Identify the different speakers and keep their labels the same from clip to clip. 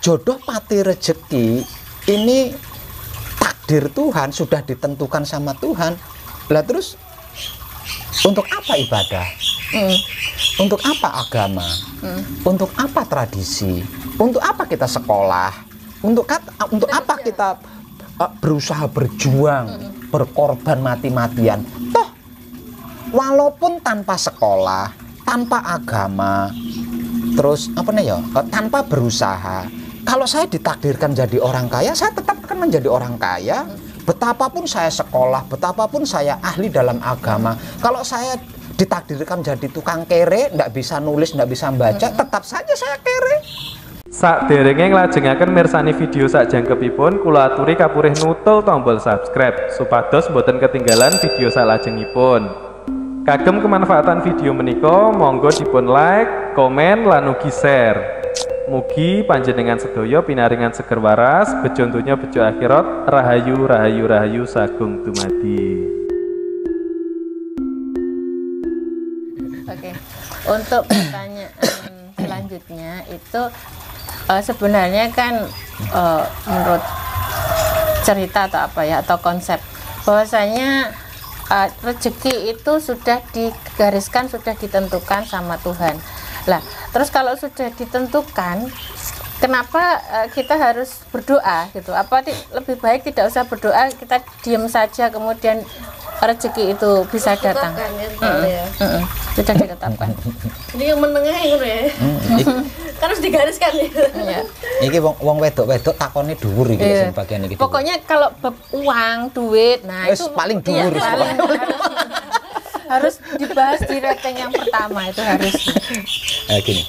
Speaker 1: jodoh pati rezeki ini takdir Tuhan, sudah ditentukan sama Tuhan. Lah terus untuk apa ibadah? Untuk apa agama? Untuk apa tradisi? Untuk apa kita sekolah? Untuk apa kita berusaha berjuang, berkorban mati-matian? Toh walaupun tanpa sekolah, tanpa agama, terus tanpa berusaha, kalau saya ditakdirkan jadi orang kaya, saya tetap akan menjadi orang kaya. Betapapun saya sekolah, betapapun saya ahli dalam agama, kalau saya ditakdirkan jadi tukang kere, ndak bisa nulis, ndak bisa baca, tetap saja saya kere.
Speaker 2: Sakderenge nglajengaken mirsani video sakjangkepipun, kula aturi kapurih nutul tombol subscribe supados boten ketinggalan video salajengipun. Kagem kemanfaatan video menika monggo dipun like, komen lan ugi share. Mugi panjenengan sedaya pinaringan seger waras, bejo donya bejo akhirat, rahayu rahayu rahayu sagung dumadi.
Speaker 3: Oke, untuk pertanyaan selanjutnya itu sebenarnya kan menurut cerita atau apa ya, atau konsep bahwasanya rezeki itu sudah digariskan, sudah ditentukan sama Tuhan. Lah, terus kalau sudah ditentukan, kenapa kita harus berdoa gitu? Apa lebih baik tidak usah berdoa, kita diam saja kemudian rezeki itu bisa datang? Sudah ditetapkan.
Speaker 4: Ini yang menengah itu ya. Kan harus digariskan ya.
Speaker 1: Iki wong wedok-wedok takone dhuwur iki sing bagian iki.
Speaker 3: Pokoknya kalau bab uang, duit, nah itu
Speaker 1: paling dhuwur.
Speaker 3: Harus dibahas di rating yang pertama, itu harus.
Speaker 1: Gini.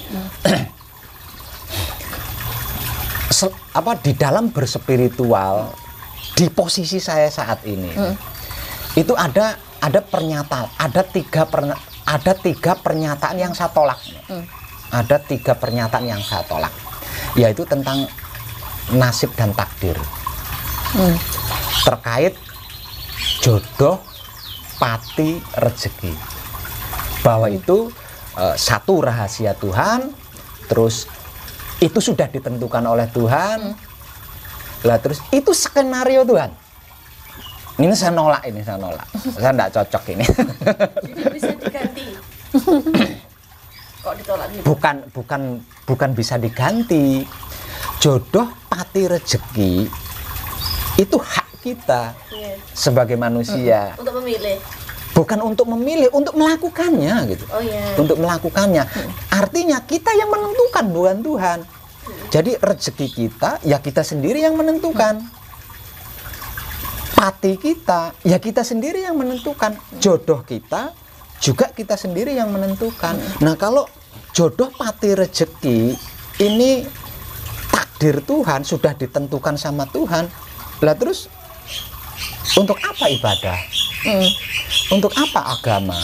Speaker 1: Di dalam berspiritual, di posisi saya saat ini, itu ada pernyataan, ada tiga pernyataan yang saya tolak. Ada tiga pernyataan yang saya tolak, yaitu tentang nasib dan takdir, terkait jodoh pati rezeki, bahwa itu satu rahasia Tuhan, terus itu sudah ditentukan oleh Tuhan. Lah terus itu skenario Tuhan. Ini saya nolak, saya tidak cocok ini.
Speaker 4: Jadi bisa diganti. Kok ditolak gitu?
Speaker 1: Bukan bisa diganti. Jodoh pati rezeki itu hak kita sebagai manusia.
Speaker 4: Untuk memilih.
Speaker 1: Bukan untuk memilih, untuk melakukannya gitu.
Speaker 4: Oh iya.
Speaker 1: Untuk melakukannya. Artinya kita yang menentukan, bukan Tuhan. Jadi rezeki kita ya kita sendiri yang menentukan. Pati kita ya kita sendiri yang menentukan. Jodoh kita juga kita sendiri yang menentukan. Nah, kalau jodoh pati rezeki ini takdir Tuhan, sudah ditentukan sama Tuhan. Lah terus untuk apa ibadah? Untuk apa agama?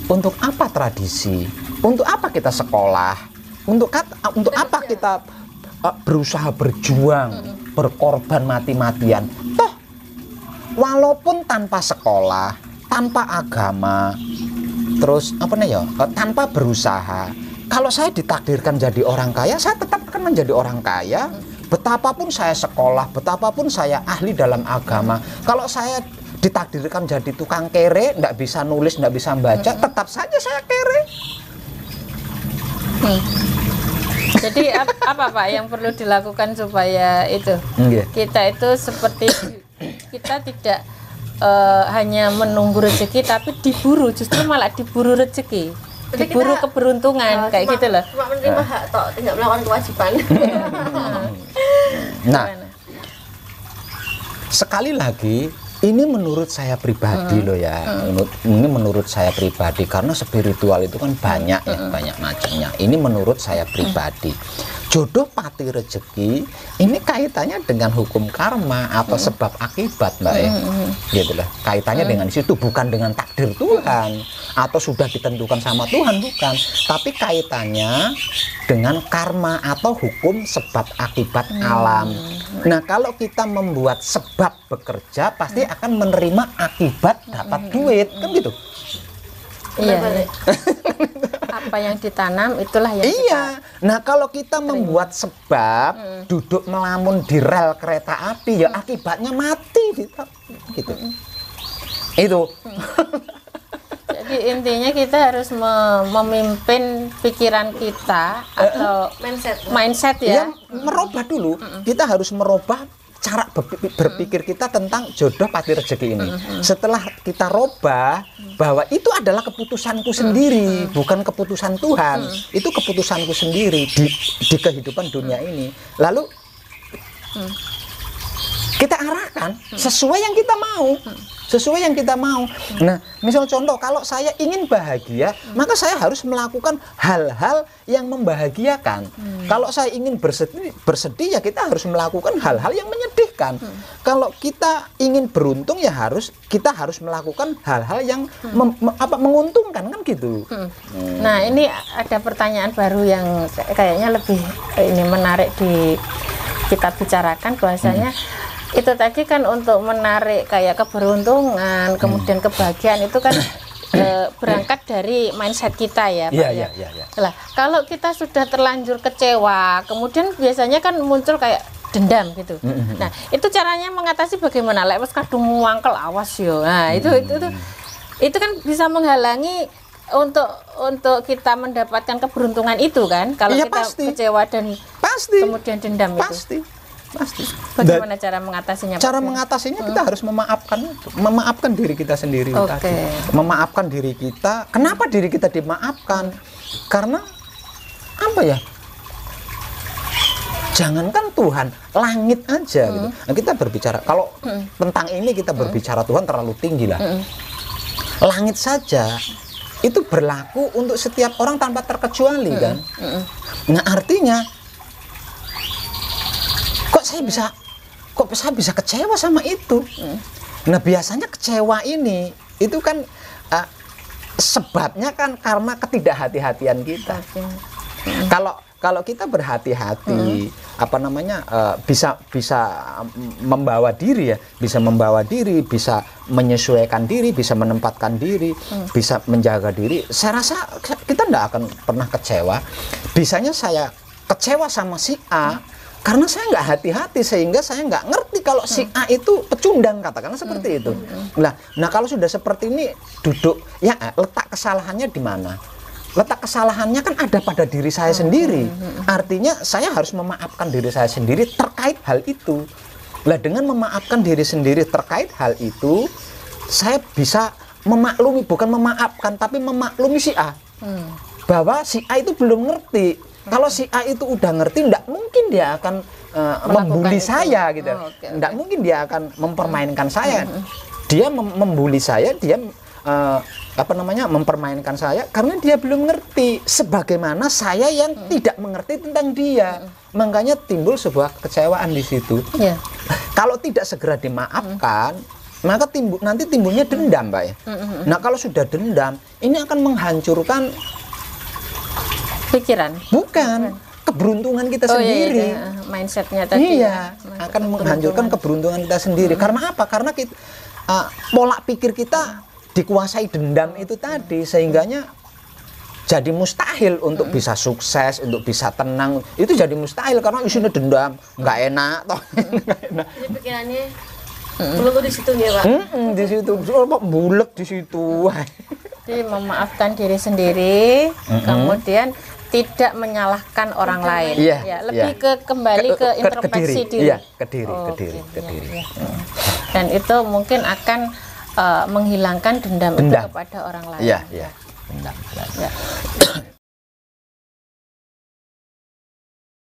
Speaker 1: Untuk apa tradisi? Untuk apa kita sekolah? Untuk apa kita berusaha berjuang, berkorban mati-matian? Toh walaupun tanpa sekolah, tanpa agama, terus tanpa berusaha, kalau saya ditakdirkan jadi orang kaya, saya tetap akan menjadi orang kaya. Betapapun saya sekolah, betapapun saya ahli dalam agama, kalau saya ditakdirkan jadi tukang kere, ndak bisa nulis, ndak bisa baca, tetap saja saya kere.
Speaker 3: Jadi apa Pak yang perlu dilakukan supaya itu kita itu seperti kita tidak hanya menunggu rezeki, tapi diburu, justru malah diburu rezeki, diburu keberuntungan kayak gitu loh.
Speaker 4: Cuma menerima hak toh, tidak melakukan kewajiban.
Speaker 1: Nah, sekali lagi ini menurut saya pribadi loh ya. Ini menurut saya pribadi, karena spiritual itu kan banyak ya, banyak macamnya. Ini menurut saya pribadi. Jodoh pati rezeki ini kaitannya dengan hukum karma atau sebab akibat, Mbak ya. Gitu lah. Kaitannya dengan situ, bukan dengan takdir Tuhan atau sudah ditentukan sama Tuhan, bukan. Tapi kaitannya dengan karma atau hukum sebab akibat alam. Nah, kalau kita membuat sebab bekerja, pasti akan menerima akibat dapat duit, kan gitu.
Speaker 3: Iya. Apa yang ditanam itulah yang
Speaker 1: Iya. Nah, kalau kita membuat sebab duduk melamun di rel kereta api, ya akibatnya mati gitu. Itu.
Speaker 3: Jadi intinya kita harus memimpin pikiran kita atau mindset ya.
Speaker 1: Ya, merubah dulu. Kita harus merubah cara berpikir kita tentang jodoh pati rezeki ini. Setelah kita robah bahwa itu adalah keputusanku sendiri, bukan keputusan Tuhan. Itu keputusanku sendiri di kehidupan dunia ini. Lalu kita arahkan sesuai yang kita mau. Sesuai yang kita mau. Nah, misal contoh, kalau saya ingin bahagia, maka saya harus melakukan hal-hal yang membahagiakan. Kalau saya ingin bersedih, ya kita harus melakukan hal-hal yang menyedihkan. Kalau kita ingin beruntung, ya kita harus melakukan hal-hal yang menguntungkan, kan gitu.
Speaker 3: Nah, ini ada pertanyaan baru yang kayaknya lebih ini menarik kita bicarakan, bahwasanya itu tadi kan untuk menarik kayak keberuntungan, kemudian kebahagiaan itu kan berangkat dari mindset kita ya, Pak.
Speaker 1: Iya.
Speaker 3: Lah, kalau kita sudah terlanjur kecewa, kemudian biasanya kan muncul kayak dendam gitu. Nah, itu caranya mengatasi bagaimana? Lek wis kadung muangkel awas yo. Nah, itu kan bisa menghalangi untuk kita mendapatkan keberuntungan itu kan, kalau
Speaker 1: ya,
Speaker 3: kita
Speaker 1: pasti.
Speaker 3: kecewa dan kemudian dendam
Speaker 1: pasti.
Speaker 3: itu. Bagaimana cara mengatasinya?
Speaker 1: Cara mengatasinya kita harus memaafkan diri kita sendiri tadi. Memaafkan diri kita. Kenapa diri kita dimaafkan? Karena apa ya? Jangankan Tuhan, langit aja gitu. Nah, kita berbicara kalau tentang ini kita berbicara Tuhan terlalu tinggi lah. Langit saja itu berlaku untuk setiap orang tanpa terkecuali kan. Nah, artinya kok saya bisa kecewa sama itu. Nah, biasanya kecewa ini itu kan sebabnya kan karena ketidakhati-hatian kita. Kalau kita berhati-hati, bisa membawa diri ya, bisa menyesuaikan diri, bisa menempatkan diri, bisa menjaga diri. Saya rasa kita tidak akan pernah kecewa. Biasanya saya kecewa sama si A karena saya nggak hati-hati, sehingga saya nggak ngerti kalau si A itu pecundang, katakanlah seperti itu. Nah, kalau sudah seperti ini duduk, ya letak kesalahannya di mana? Letak kesalahannya kan ada pada diri saya sendiri. Artinya saya harus memaafkan diri saya sendiri terkait hal itu. Nah, dengan memaafkan diri sendiri terkait hal itu, saya bisa memaklumi, bukan memaafkan, tapi memaklumi si A. Bahwa si A itu belum ngerti. Kalau si A itu udah ngerti, tidak mungkin dia akan membuli saya gitu. Tidak mungkin dia akan mempermainkan saya. Dia membuli saya, dia mempermainkan saya karena dia belum ngerti. Sebagaimana saya yang tidak mengerti tentang dia. Makanya timbul sebuah kekecewaan di situ. Kalau tidak segera dimaafkan, maka nanti timbulnya dendam, Mbak ya. Nah, kalau sudah dendam, ini akan menghancurkan
Speaker 3: pikiran,
Speaker 1: bukan keberuntungan kita sendiri.
Speaker 3: Mindsetnya tadi.
Speaker 1: Akan menghancurkan keberuntungan kita sendiri. Karena apa? Karena kita, pola pikir kita dikuasai dendam itu tadi, sehingganya jadi mustahil untuk bisa sukses, untuk bisa tenang. Itu jadi mustahil karena isinya dendam, nggak enak toh.
Speaker 4: Jadi pikirannya belum di situ ya, Pak.
Speaker 1: Di situ, bulet di situ.
Speaker 3: Jadi memaafkan diri sendiri, kemudian tidak menyalahkan orang lain. Lebih kembali ke introspeksi diri.
Speaker 1: Ke diri.
Speaker 3: Dan itu mungkin akan menghilangkan dendam itu kepada orang lain.
Speaker 1: Dendam.